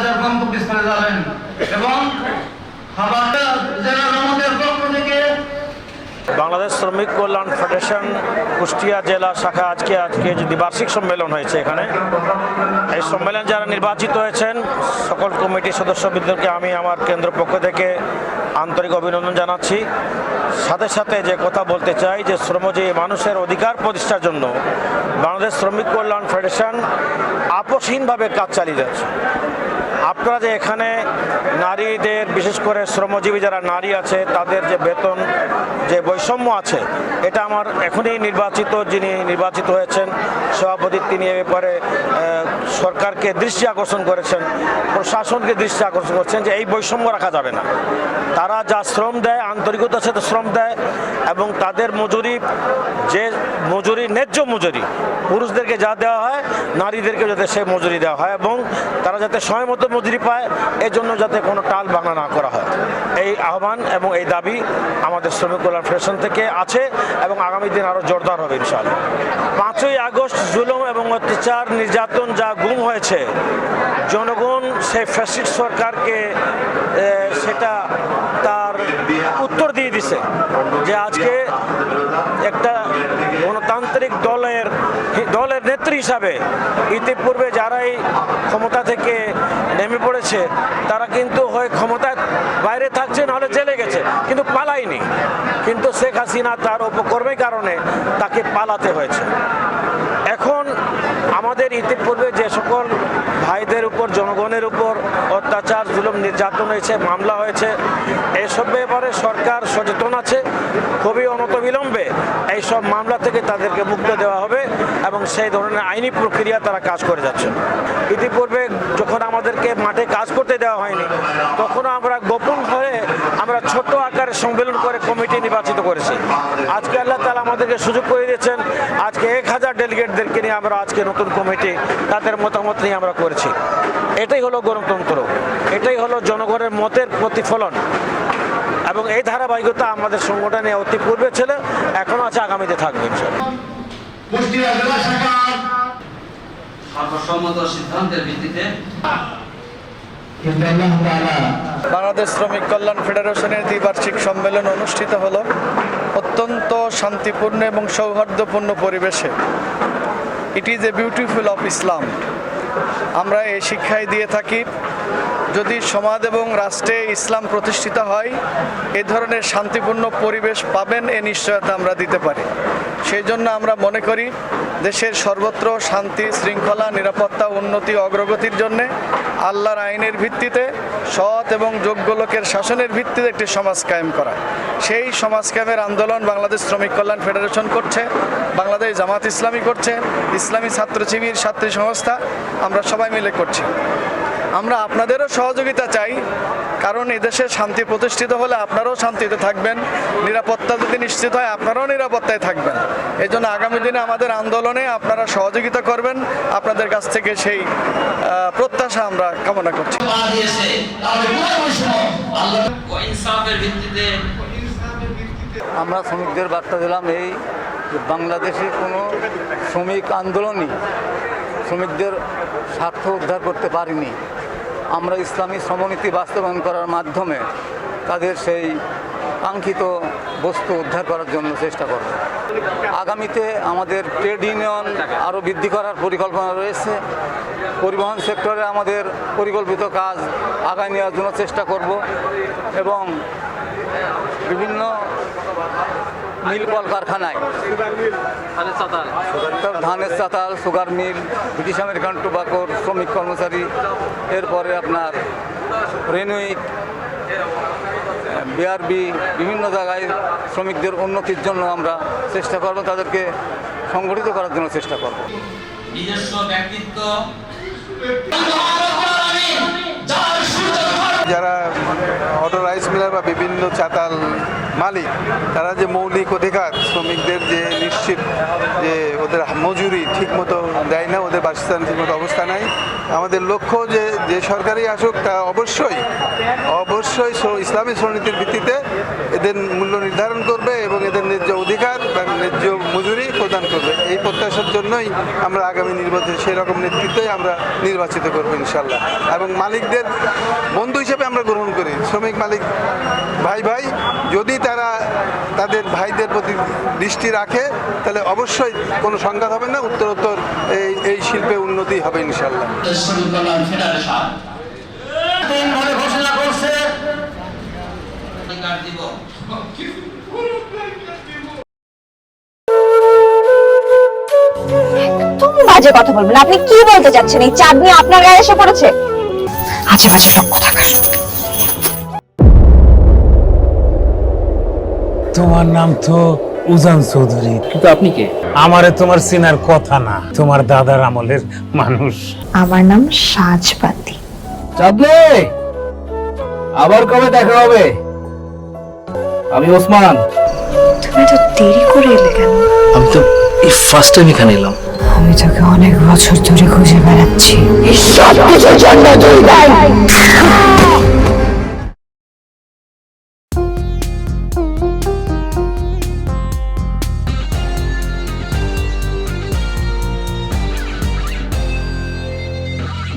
হাজার কমপক্ষে স্থলে যাবেন এবং খাবারটা যারা আমাদের পক্ষ থেকে বাংলাদেশ শ্রমিক কল্যাণ ফেডারেশন কুষ্টিয়া জেলা শাখা আজকে যদি বার্ষিক সম্মেলন হয়েছে এখানে এই সম্মেলন যারা নির্বাচিত হয়েছেন সকল কমিটির সদস্যবৃন্দকে আমি আমার কেন্দ্র পক্ষ থেকে আন্তরিক অভিনন্দন জানাচ্ছি। সাথে সাথে যে কথা বলতে চাই যে শ্রমজীবী মানুষের অধিকার প্রতিষ্ঠার জন্য বাংলাদেশ শ্রমিক কল্যাণ ফেডারেশন আপোষহীনভাবে কাজ চালিয়ে যাচ্ছে। আপনারা যে এখানে নারীদের বিশেষ করে শ্রমজীবী যারা নারী আছে তাদের যে বেতন যে বৈষম্য আছে এটা আমার এখনই যিনি নির্বাচিত হয়েছেন সভাপতি তিনি এ ব্যাপারে সরকারকে দৃষ্টি আকর্ষণ করেছেন, প্রশাসনকে দৃষ্টি আকর্ষণ করছেন যে এই বৈষম্য রাখা যাবে না। তারা যা শ্রম দেয় আন্তরিকতার সাথে শ্রম দেয় এবং তাদের মজুরি যে মজুরি ন্যায্য মজুরি পুরুষদেরকে যা দেওয়া হয় নারীদেরকে যাতে সে মজুরি দেওয়া হয় এবং তারা যাতে সময় মতো মজুরি পায় এজন্য যাতে কোনো টাল বাংলা না করা হয় এই আহ্বান এবং এই দাবি আমাদের শ্রমিক কল্যাণ ফেডারেশন থেকে আছে এবং আগামী দিন আরও জোরদার হবে ইনশাআল্লাহ। 5ই আগস্ট জুলুম এবং অত্যাচার নির্যাতন যা গুম হয়েছে জনগণ সেই ফ্যাসিস্ট সরকারকে সেটা তার উত্তর দিয়ে দিছে যে আজকে একটা গণতান্ত্রিক দলের নেত্রী হিসাবে ইতিপূর্বে যারাই ক্ষমতা থেকে নেমে পড়েছে তারা কিন্তু হয় ক্ষমতার বাইরে থাকছে নাহলে জেলে গেছে কিন্তু পালায়নি। কিন্তু শেখ হাসিনা তার অপকর্মের কারণে তাকে পালাতে হয়েছে। এখন আমাদের ইতিপূর্বে যে সকল ভাইদের উপর জনগণের উপর অত্যাচার জুলুম নির্যাতন হয়েছে মামলা হয়েছে এসব ব্যাপারে সরকার সচেতন আছে। খুবই অনতিবিলম্বে এইসব মামলা থেকে তাদেরকে মুক্ত দেওয়া হবে এবং সেই ধরনের আইনি প্রক্রিয়া তারা কাজ করে যাচ্ছে। ইতিপূর্বে যখন আমাদেরকে মাঠে কাজ করতে দেওয়া হয়নি তখন আমরা গোপন হয়ে আমরা ছোট আকারে সম্মেলন করে কমিটি নির্বাচিত করেছি। আজকে আল্লাহ তাআলা আমাদেরকে সুযোগ করে দিয়েছেন আজকে 1000 ডেলিগেটদেরকে নিয়ে আমরা আজকে নতুন কমিটি তাদের মতামত নিয়ে আমরা করেছি। এটাই হলো গণতন্ত্র, এটাই হলো জনগণের মতের প্রতিফলন এবং এই ধারাবাহিকতা আমাদের সংগঠনে অতি পূর্বে ছিল এখনো আছে আগামীতে থাকবে ইনশাআল্লাহ। কুষ্টিয়া জেলা শাখা সর্বসম্মত সিদ্ধান্তের ভিত্তিতে বাংলাদেশ শ্রমিক কল্যাণ ফেডারেশনের দ্বিবার্ষিক সম্মেলন অনুষ্ঠিত হলো অত্যন্ত শান্তিপূর্ণ এবং সৌহার্দ্যপূর্ণ পরিবেশে। It is a beautiful of Islam. আমরা এই শিক্ষাই দিয়ে থাকি যদি সমাজ এবং রাষ্ট্রে ইসলাম প্রতিষ্ঠিত হয় এই ধরনের শান্তিপূর্ণ পরিবেশ পাবেন এ নিশ্চয়তা আমরা দিতে পারি। সেই জন্য আমরা মনে করি দেশের সর্বত্র শান্তি শৃঙ্খলা নিরাপত্তা উন্নতি অগ্রগতির জন্যে আল্লাহর আইনের ভিত্তিতে সৎ এবং যোগ্য লোকের শাসনের ভিত্তিতে একটি সমাজ কায়েম করা, সেই সমাজ কায়েমের আন্দোলন বাংলাদেশ শ্রমিক কল্যাণ ফেডারেশন করছে, বাংলাদেশ জামাত ইসলামী করছে, ইসলামী ছাত্র শিবির ছাত্রী সংস্থা আমরা সবাই মিলে করছি। আমরা আপনাদেরও সহযোগিতা চাই কারণ এদেশে শান্তি প্রতিষ্ঠিত হলে আপনারাও শান্তিতে থাকবেন, নিরাপত্তা যদি নিশ্চিত হয় আপনারাও নিরাপত্তায় থাকবেন। এই জন্য আগামী দিনে আমাদের আন্দোলনে আপনারা সহযোগিতা করবেন, আপনাদের কাছ থেকে সেই প্রত্যাশা আমরা কামনা করছি। আমরা শ্রমিকদের বার্তা দিলাম এই বাংলাদেশে কোনো শ্রমিক আন্দোলনই শ্রমিকদের স্বার্থ উদ্ধার করতে পারিনি। আমরা ইসলামী শ্রমনীতি বাস্তবায়ন করার মাধ্যমে তাদের সেই কাঙ্ক্ষিত বস্তু উদ্ধার করার জন্য চেষ্টা করব। আগামীতে আমাদের ট্রেড ইউনিয়ন আরও বৃদ্ধি করার পরিকল্পনা রয়েছে। পরিবহন সেক্টরে আমাদের পরিকল্পিত কাজ আগায় নেওয়ার জন্য চেষ্টা করব এবং বিভিন্ন মিল কলকারখানায় ধানের চাতাল সুগার মিল ব্রিটিশ আমেরিকান টোবাকোর শ্রমিক কর্মচারী এরপরে আপনার রেনুইট বিআরবি বিভিন্ন জায়গায় শ্রমিকদের উন্নতির জন্য আমরা চেষ্টা করব, তাদেরকে সংগঠিত করার জন্য চেষ্টা করব। নিজস্ব ব্যক্তিত্ব যারা অটো রাইস মিলার বা বিভিন্ন চাতাল মালিক তারা যে মৌলিক অধিকার শ্রমিকদের যে নিশ্চিত যে ওদের মজুরি ঠিকমতো দেয় না, ওদের বাসস্থান ঠিকমতো অবস্থা নাই। আমাদের লক্ষ্য যে যে সরকারই আসুক তা অবশ্যই ইসলামী শ্রেণীতির ভিত্তিতে এদের মূল্য নির্ধারণ করবে এবং এদের ন্যায্য অধিকার বা ন্যায্য মজুরি প্রদান করবে। এই প্রত্যাশার জন্যই আমরা আগামী নির্বাচনে সেই রকম নেতৃত্বই আমরা নির্বাচিত করবো ইনশাল্লাহ। এবং মালিকদের বন্ধু হিসেবে আমরা গ্রহণ করি। শ্রমিক মালিক ভাই ভাই যদি তারা তাদের ভাইদের প্রতি দৃষ্টি রাখে তাহলে অবশ্যই কোনো সংঘাত হবে না, উত্তরোত্তর এই শিল্পে উন্নতি হবে ইনশাল্লাহ। শ্রমিক কল্যাণ ফেডারেশন 3 বলে ঘোষণা করছে অধিকার দিব। একদম বাজে কথা বলবেন। আপনি কি বলতে চাচ্ছেন? এই চাঁদনি আপনার গায়ে এসে পড়েছে? আজে বাজে লোক কোথাকার। তোমার নাম তো উজান চৌধুরী, কিন্তু আপনি কে? আমারে তোমার চেনার কথা না, তোমার দাদার আমলের মানুষ। আমার নাম সাজপাতি। চাঁদনি, আবার কবে দেখা হবে? আমি ওসমান। তুমি তো দেরি করে এলে কেন? আমি তো এই ফার্স্ট টাইম এখানে এলাম। আমি তোকে অনেক বছর ধরে খুঁজে বেড়াচ্ছি। এই সব কিছুর জন্য তুই দায়ী।